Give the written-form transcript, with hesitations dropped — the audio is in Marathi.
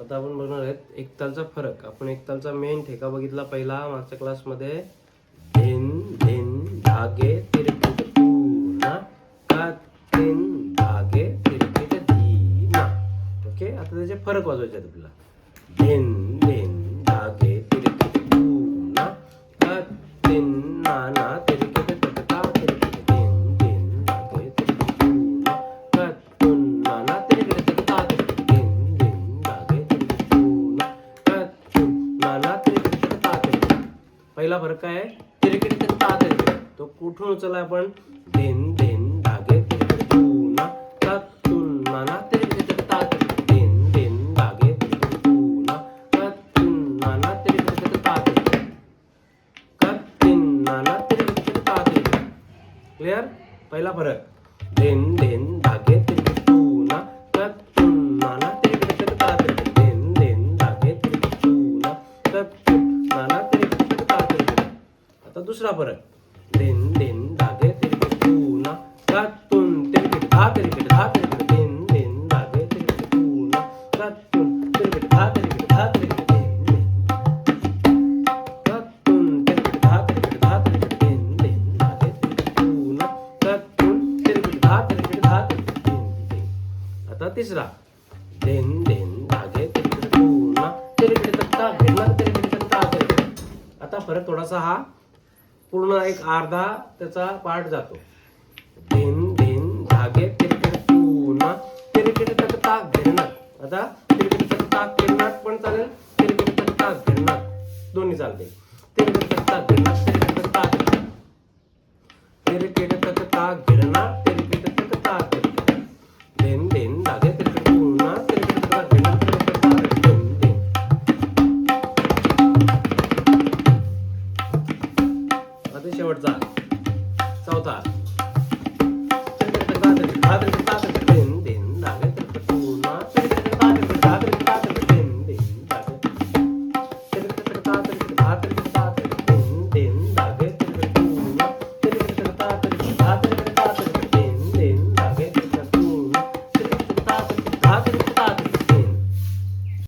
आता आपण बघणार आहेत एक तालचा फरक. आपण एक तालचा मेन ठेका बघितला पहिला मागच्या क्लासमध्ये. धिन धिन धागे तिरकिट तू ना का धिन धागे तिरकिट धी ना. ओके, आता त्याचे फरक वाजवायचे आहेत आपल्याला. धिन धिन धागे तिरकिट तू ना का धिन ना ना तिरकिट तटका तिरकिट धिन धिन धागे तिरकिट तू ना का तुन ना ना तिरकिट तटका तिरकिट धिन धिन धागे तिरकिट तू ना का तुन ना ना तिरकिट तटका तिरकिट. पहिला फरक काय आहे? तिरकिट तटका तिरकिट. तो कुठून उचलला आपण? धिन धिन धागे तिरकिट तू ना का तुन ना ना तिरकिट तटका तिरकिट धिन धिन धागे तिरकिट तू ना का तुन ना ना तिरकिट तटका तिरकिट का तीन ना ना तिरकिट तटका तिरकिट. क्लियर? पहिला फरक धिन धिन धागे तिरकिट तू ना का तुन ना ना तिरकिट तटका तिरकिट धिन धिन धागे तिरकिट तू ना का तुन ना ना तिरकिट तटका तिरकिट. आता दुसरा फरक धिन धिन धागे तिरकिट तू ना का तुन तिरकिट धा तिरकिट धिन धिन धागे तिरकिट तू ना का तुन तिरकिट धा तिरकिट धिन धिन का तुन तिरकिट धा तिरकिट धिन धिन धागे तिरकिट तू ना का तुन तिरकिट धा तिरकिट धिन धिन. आता तिसरा धिन धिन धागे तिरकिट तू ना तिरकिट तटका धिन तिरकिट तटका तिरकिट. आता फरक थोडासा हा पूर्ण एक अर्धा त्याचा पार्ट जातो. धिन धिन धागे तिरकिट तू ना तिरकिट तटका धिरणात. आता तिरकिट तटका धिरणात पण चालेल, तिरकिट तटका धिरणात दोन्ही चालते. तिरकिट तटका धिरणात तिरकिट तटका धिरणात तिरकिट तटका धिरणात तिरकिट तटका धिरणात. धिन धिन धागे तिरकिट तू ना तिरकिट तटका धिरणात तिरकिट तटका धिन धिन. आता शेवटचा चौथा तिरकिट तटका तिरकिट धा तिरकिट धा तिरकिट धिन